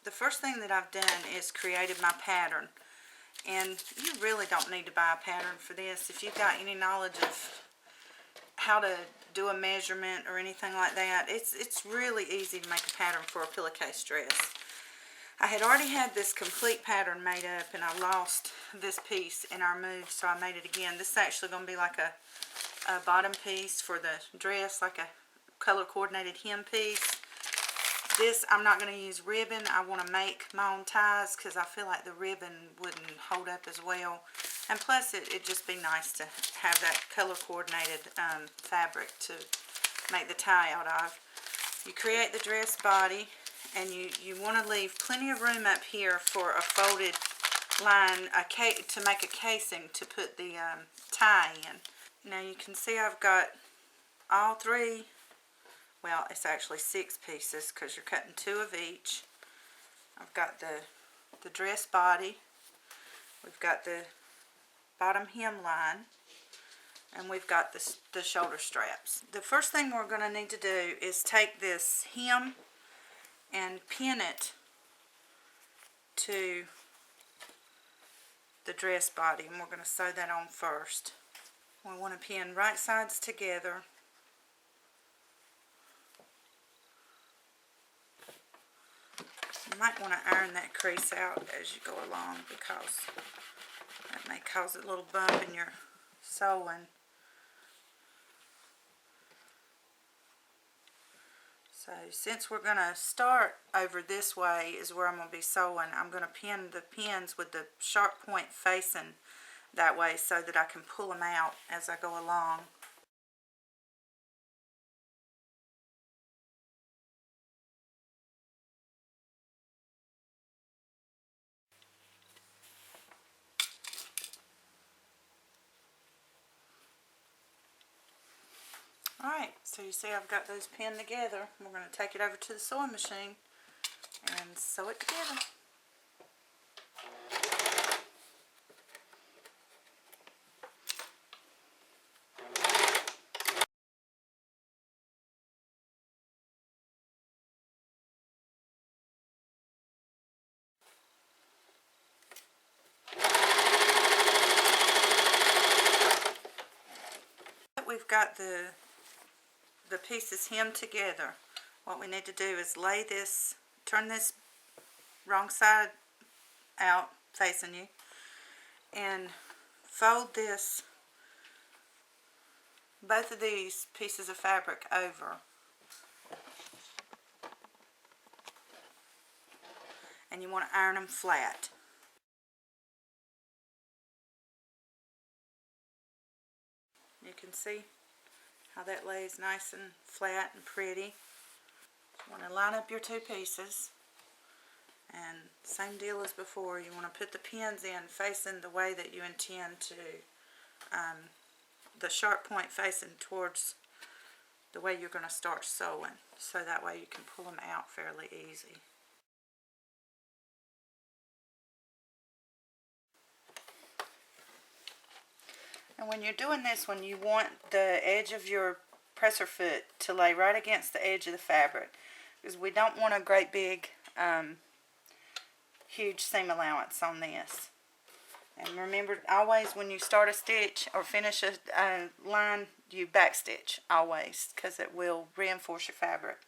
The first thing that I've done is created my pattern, and you really don't need to buy a pattern for this. If you've got any knowledge of how to do a measurement or anything like that, it's really easy to make a pattern for a pillowcase dress. I had already had this complete pattern made up, and I lost this piece in our move, so I made it again. This is actually going to be like a bottom piece for the dress, like a color coordinated hem piece. This, I'm not going to use ribbon. I want to make my own ties because I feel like the ribbon wouldn't hold up as well. And plus, it'd just be nice to have that color coordinated fabric to make the tie out of. You create the dress body, and you want to leave plenty of room up here for a folded line to make a casing to put the tie in. Now you can see I've got all three. Well, it's actually 6 pieces because you're cutting 2 of each. I've got the dress body. We've got the bottom hem line. And we've got the shoulder straps. The first thing we're going to need to do is take this hem and pin it to the dress body. And we're going to sew that on first. We want to pin right sides together. You might want to iron that crease out as you go along because that may cause a little bump in your sewing. So since we're going to start over this way is where I'm going to be sewing, I'm going to pin the pins with the sharp point facing that way so that I can pull them out as I go along. Alright, so you see I've got those pinned together. We're going to take it over to the sewing machine and sew it together. We've got the pieces hemmed together. What we need to do is lay this, turn this wrong side out facing you, and fold this, both of these pieces of fabric over, and you want to iron them flat. You can see how that lays nice and flat and pretty. You want to line up your 2 pieces, and same deal as before, you want to put the pins in facing the way that you intend to, the sharp point facing towards the way you're going to start sewing, so that way you can pull them out fairly easy. And when you're doing this one, you want the edge of your presser foot to lay right against the edge of the fabric, because we don't want a great big huge seam allowance on this. And remember, always when you start a stitch or finish a line, you back stitch always, because it will reinforce your fabric.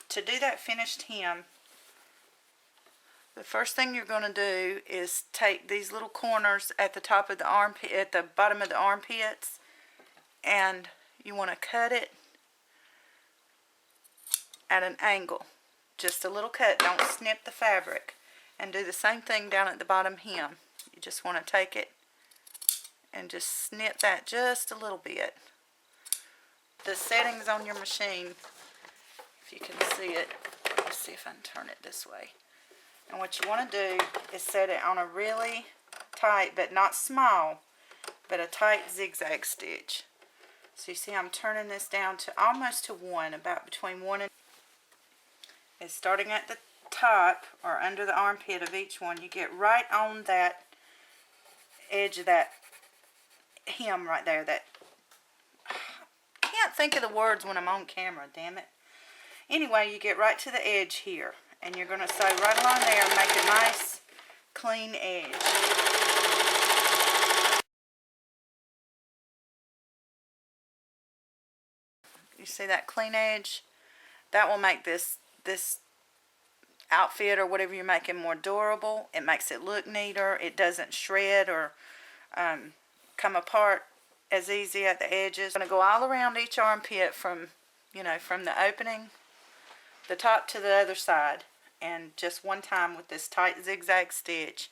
To do that finished hem, the first thing you're going to do is take these little corners at the top of the armpit, at the bottom of the armpits, and you want to cut it at an angle. Just a little cut, don't snip the fabric. And do the same thing down at the bottom hem. You just want to take it and just snip that just a little bit. The settings on your machine, if you can see it, let's see if I can turn it this way. And what you want to do is set it on a really tight, but not small, but a tight zigzag stitch. So you see I'm turning this down to almost to 1, about between 1 and... It's starting at the top or under the armpit of each one. You get right on that edge of that hem right there. That, I can't think of the words when I'm on camera, damn it. Anyway, you get right to the edge here, and you're going to sew right along there and make a nice clean edge. You see that clean edge? That will make this outfit or whatever you're making more durable. It makes it look neater. It doesn't shred or come apart as easy at the edges. I'm going to go all around each armpit from, from the opening, the top to the other side, and just one time with this tight zigzag stitch,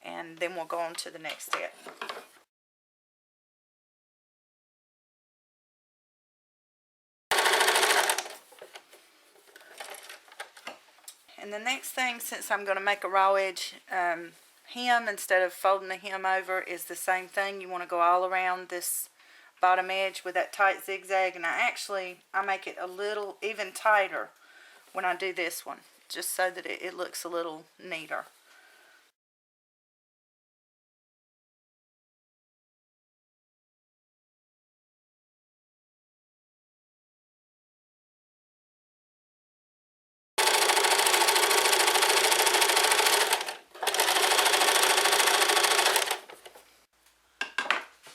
and then we'll go on to the next step. And the next thing, since I'm going to make a raw edge hem instead of folding the hem over, is the same thing. You want to go all around this bottom edge with that tight zigzag, and I make it a little even tighter when I do this one, just so that it looks a little neater.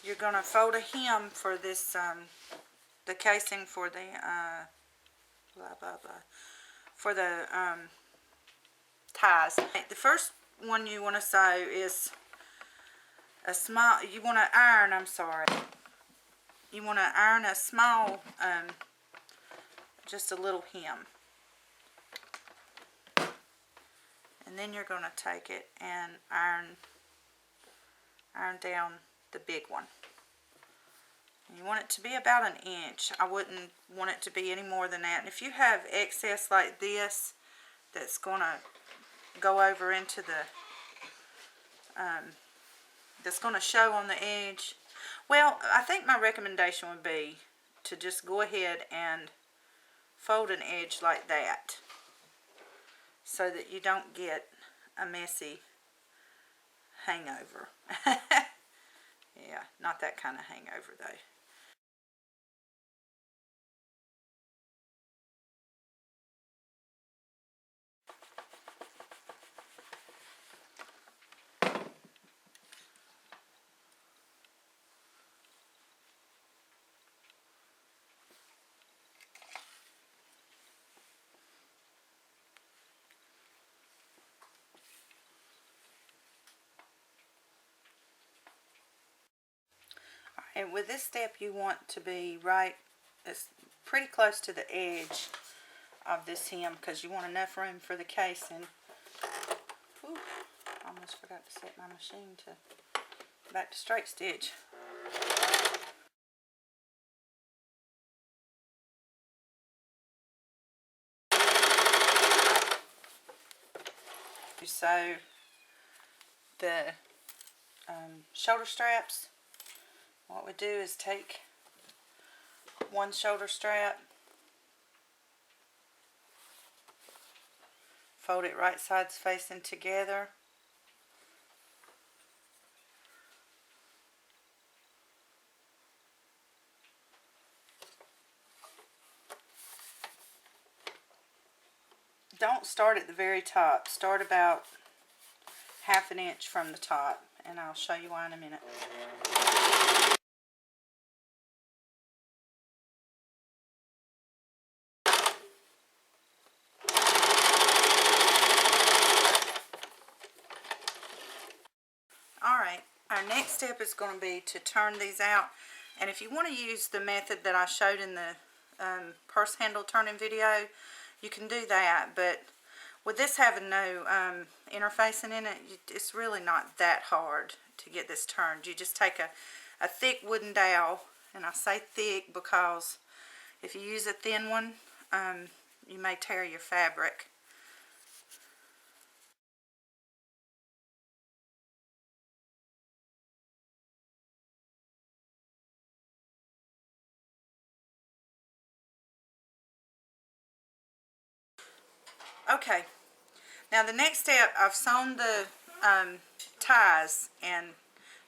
You're going to fold a hem for this, the casing for the, for the ties. The first one you want to sew is a small, you want to iron, you want to iron a small, just a little hem. And then you're going to take it and iron down the big one. And you want it to be about an inch. I wouldn't want it to be any more than that. And if you have excess like this that's going to go over into the that's going to show on the edge, well, I think my recommendation would be to just go ahead and fold an edge like that so that you don't get a messy hangover. Yeah, not that kind of hangover though. And with this step, you want to be right, it's pretty close to the edge of this hem because you want enough room for the casing. Ooh, almost forgot to set my machine to back to straight stitch. You sew the shoulder straps. What we do is take one shoulder strap, fold it right sides facing together, don't start at the very top, start about half an inch from the top, and I'll show you why in a minute. Alright, our next step is going to be to turn these out, and if you want to use the method that I showed in the purse handle turning video, you can do that, but with this having no interfacing in it, it's really not that hard to get this turned. You just take a thick wooden dowel, and I say thick because if you use a thin one, you may tear your fabric. Okay, now the next step, I've sewn the ties and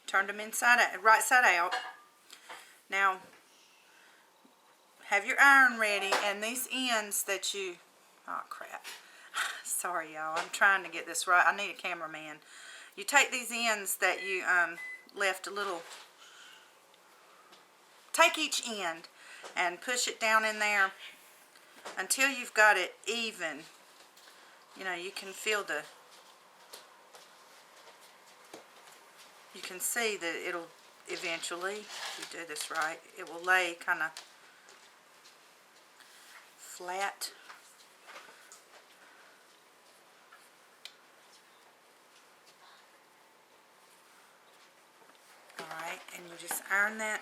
turned them right side out. Now, have your iron ready, and these ends that you, oh crap, sorry y'all, I'm trying to get this right. I need a cameraman. You take these ends that you left a little, take each end and push it down in there until you've got it even. You know, you can feel you can see that it'll eventually, if you do this right, it will lay kind of flat. Alright, and you just iron that.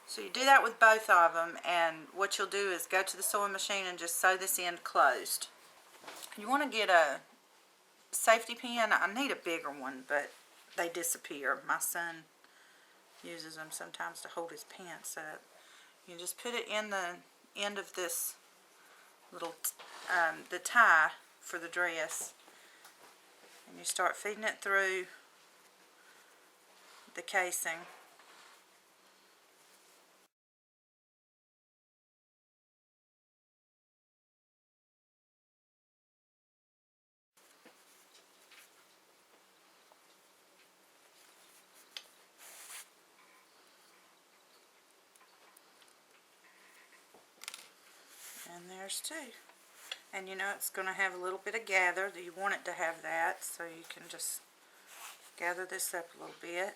So you do that with both of them, and what you'll do is go to the sewing machine and just sew this end closed. You want to get a safety pin. I need a bigger one, but they disappear. My son uses them sometimes to hold his pants up. You just put it in the end of this little, the tie for the dress, and you start feeding it through the casing. And there's two. And you know it's going to have a little bit of gather. You want it to have that, so you can just gather this up a little bit.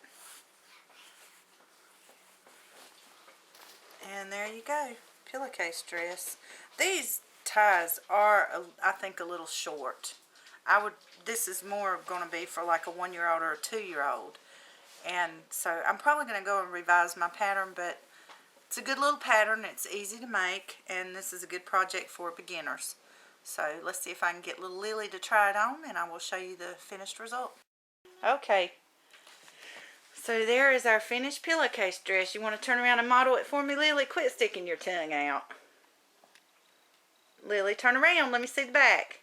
And there you go, pillowcase dress. These ties are, I think, a little short. This is more going to be for like a 1-year-old or a 2-year-old. And so I'm probably going to go and revise my pattern, but it's a good little pattern. It's easy to make, and this is a good project for beginners. So let's see if I can get little Lily to try it on, and I will show you the finished result. Okay, so there is our finished pillowcase dress. You want to turn around and model it for me, Lily? Quit sticking your tongue out. Lily, turn around. Let me see the back.